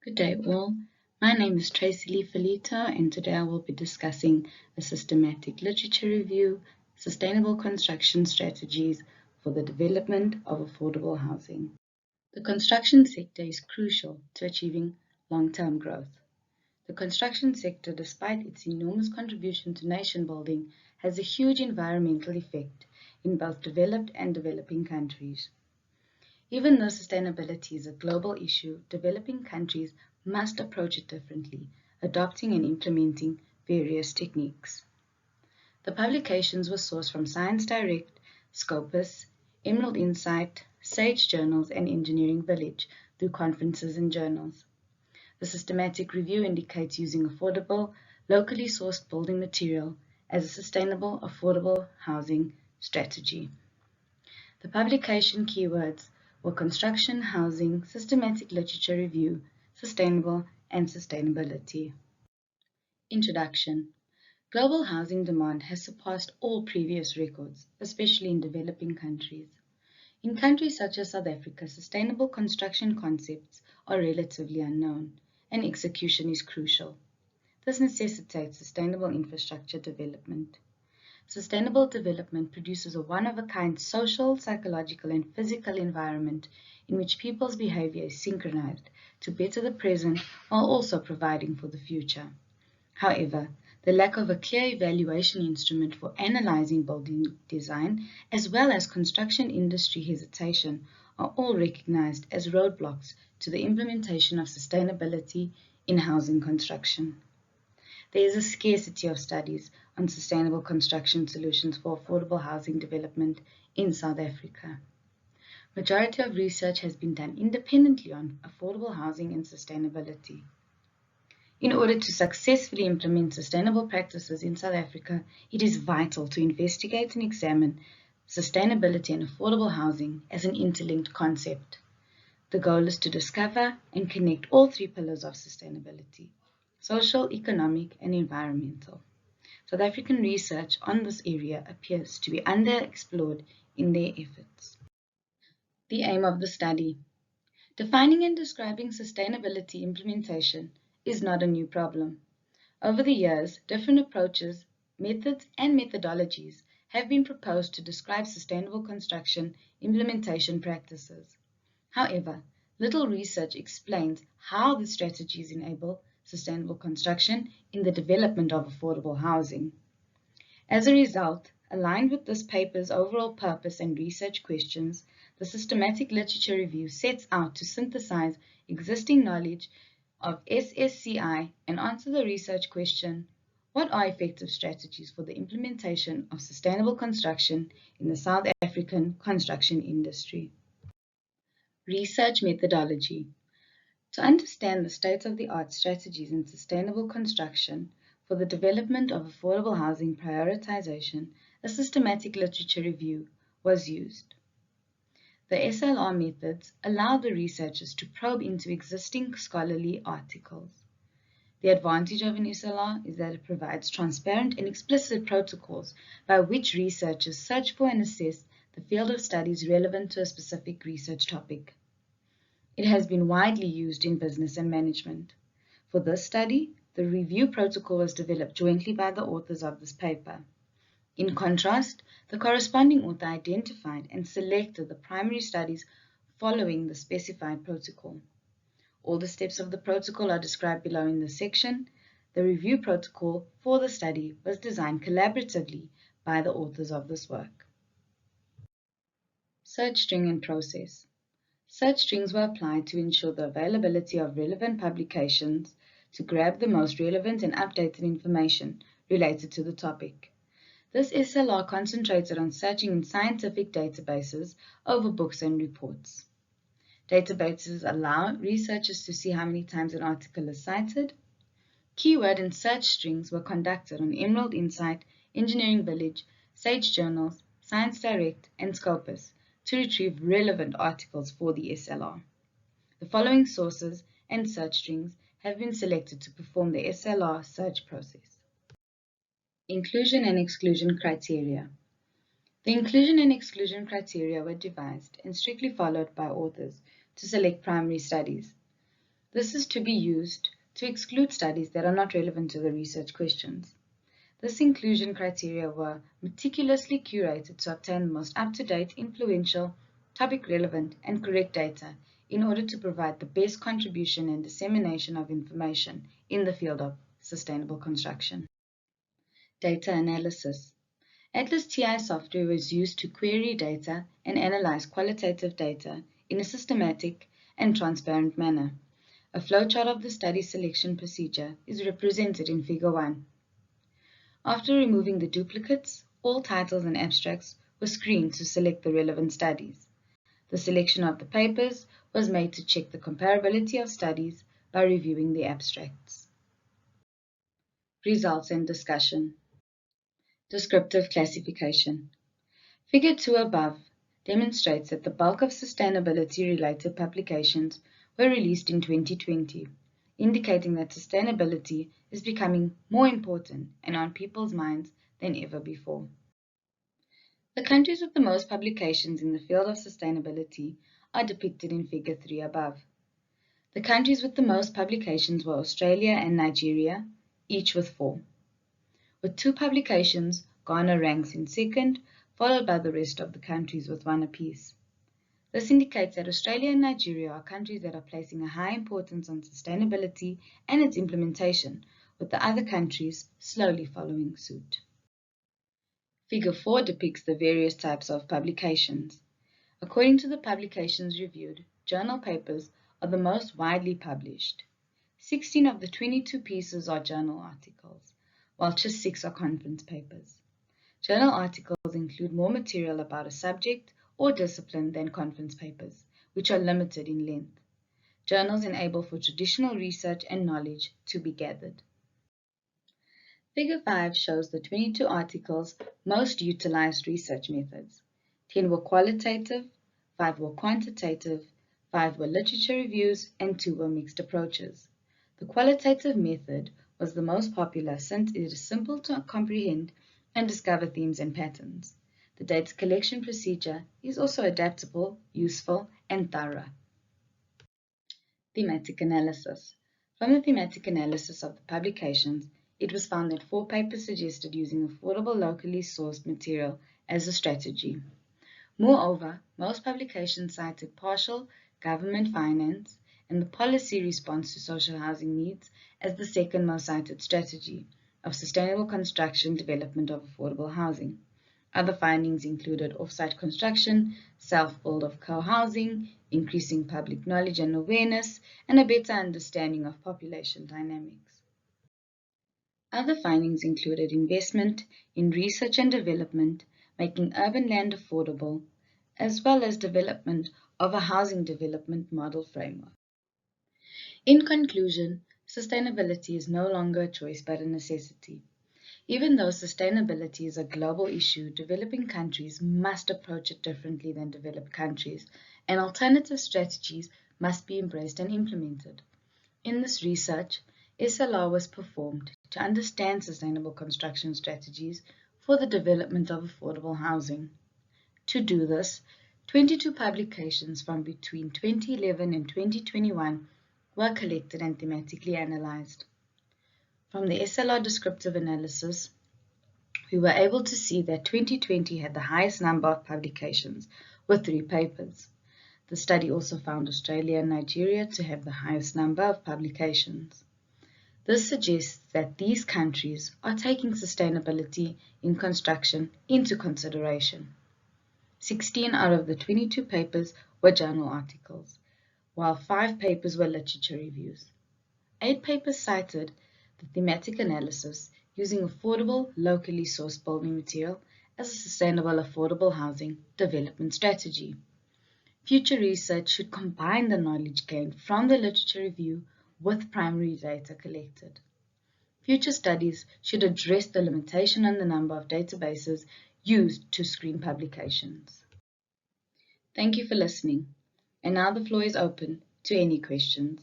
Good day all. My name is Traci Ferlito and today I will be discussing a systematic literature review, sustainable construction strategies for the development of affordable housing. The construction sector is crucial to achieving long-term growth. The construction sector, despite its enormous contribution to nation building, has a huge environmental effect in both developed and developing countries. Even though sustainability is a global issue, developing countries must approach it differently, adopting and implementing various techniques. The publications were sourced from Science Direct, Scopus, Emerald Insight, Sage Journals, and Engineering Village through conferences and journals. The systematic review indicates using affordable, locally sourced building material as a sustainable, affordable housing strategy. The publication keywords were construction, housing, systematic literature review, sustainable, and sustainability. Introduction. Global housing demand has surpassed all previous records, especially in developing countries. In countries such as South Africa, sustainable construction concepts are relatively unknown, and execution is crucial. This necessitates sustainable infrastructure development. Sustainable development produces a one-of-a-kind social, psychological, and physical environment in which people's behavior is synchronized to better the present while also providing for the future. However, the lack of a clear evaluation instrument for analyzing building design, as well as construction industry hesitation, are all recognized as roadblocks to the implementation of sustainability in housing construction. There is a scarcity of studies on sustainable construction solutions for affordable housing development in South Africa. Majority of research has been done independently on affordable housing and sustainability. In order to successfully implement sustainable practices in South Africa, it is vital to investigate and examine sustainability and affordable housing as an interlinked concept. The goal is to discover and connect all three pillars of sustainability: social, economic, and environmental. South African research on this area appears to be underexplored in their efforts. The aim of the study. Defining and describing sustainability implementation is not a new problem. Over the years, different approaches, methods, and methodologies have been proposed to describe sustainable construction implementation practices. However, little research explains how the strategies enable sustainable construction in the development of affordable housing. As a result, aligned with this paper's overall purpose and research questions, the systematic literature review sets out to synthesize existing knowledge of SSCI and answer the research question: what are effective strategies for the implementation of sustainable construction in the South African construction industry? Research methodology. To understand the state-of-the-art strategies in sustainable construction for the development of affordable housing prioritization, a systematic literature review was used. The SLR methods allow the researchers to probe into existing scholarly articles. The advantage of an SLR is that it provides transparent and explicit protocols by which researchers search for and assess the field of studies relevant to a specific research topic. It has been widely used in business and management. For this study, the review protocol was developed jointly by the authors of this paper. In contrast, the corresponding author identified and selected the primary studies following the specified protocol. All the steps of the protocol are described below in this section. The review protocol for the study was designed collaboratively by the authors of this work. Search string and process. Search strings were applied to ensure the availability of relevant publications to grab the most relevant and updated information related to the topic. This SLR concentrated on searching in scientific databases over books and reports. Databases allow researchers to see how many times an article is cited. Keyword and search strings were conducted on Emerald Insight, Engineering Village, Sage Journals, Science Direct, and Scopus to retrieve relevant articles for the SLR. The following sources and search strings have been selected to perform the SLR search process. Inclusion and exclusion criteria. The inclusion and exclusion criteria were devised and strictly followed by authors to select primary studies. This is to be used to exclude studies that are not relevant to the research questions. This inclusion criteria were meticulously curated to obtain the most up-to-date, influential, topic-relevant, and correct data in order to provide the best contribution and dissemination of information in the field of sustainable construction. Data analysis. Atlas TI software was used to query data and analyze qualitative data in a systematic and transparent manner. A flowchart of the study selection procedure is represented in Figure 1. After removing the duplicates, all titles and abstracts were screened to select the relevant studies. The selection of the papers was made to check the comparability of studies by reviewing the abstracts. Results and discussion. Descriptive classification. Figure 2 above demonstrates that the bulk of sustainability-related publications were released in 2020, indicating that sustainability is becoming more important and on people's minds than ever before. The countries with the most publications in the field of sustainability are depicted in Figure 3 above. The countries with the most publications were Australia and Nigeria, each with 4. With 2 publications, Ghana ranks in second, followed by the rest of the countries with 1 apiece. This indicates that Australia and Nigeria are countries that are placing a high importance on sustainability and its implementation, with the other countries slowly following suit. Figure 4 depicts the various types of publications. According to the publications reviewed, journal papers are the most widely published. 16 of the 22 pieces are journal articles, while just 6 are conference papers. Journal articles include more material about a subject or discipline than conference papers, which are limited in length. Journals enable for traditional research and knowledge to be gathered. Figure 5 shows the 22 articles most utilized research methods. 10 were qualitative, 5 were quantitative, 5 were literature reviews, and 2 were mixed approaches. The qualitative method was the most popular since it is simple to comprehend and discover themes and patterns. The data collection procedure is also adaptable, useful, and thorough. Thematic analysis. From the thematic analysis of the publications, it was found that 4 papers suggested using affordable locally sourced material as a strategy. Moreover, most publications cited partial government finance and the policy response to social housing needs as the second most cited strategy of sustainable construction development of affordable housing. Other findings included off-site construction, self-build of co-housing, increasing public knowledge and awareness, and a better understanding of population dynamics. Other findings included investment in research and development, making urban land affordable, as well as development of a housing development model framework. In conclusion, sustainability is no longer a choice but a necessity. Even though sustainability is a global issue, developing countries must approach it differently than developed countries, and alternative strategies must be embraced and implemented. In this research, SLR was performed to understand sustainable construction strategies for the development of affordable housing. To do this, 22 publications from between 2011 and 2021 were collected and thematically analyzed. From the SLR descriptive analysis, we were able to see that 2020 had the highest number of publications, with 3 papers. The study also found Australia and Nigeria to have the highest number of publications. This suggests that these countries are taking sustainability in construction into consideration. 16 out of the 22 papers were journal articles, while 5 papers were literature reviews. 8 papers cited the thematic analysis using affordable, locally sourced building material as a sustainable affordable housing development strategy. Future research should combine the knowledge gained from the literature review with primary data collected. Future studies should address the limitation on the number of databases used to screen publications. Thank you for listening, and now the floor is open to any questions.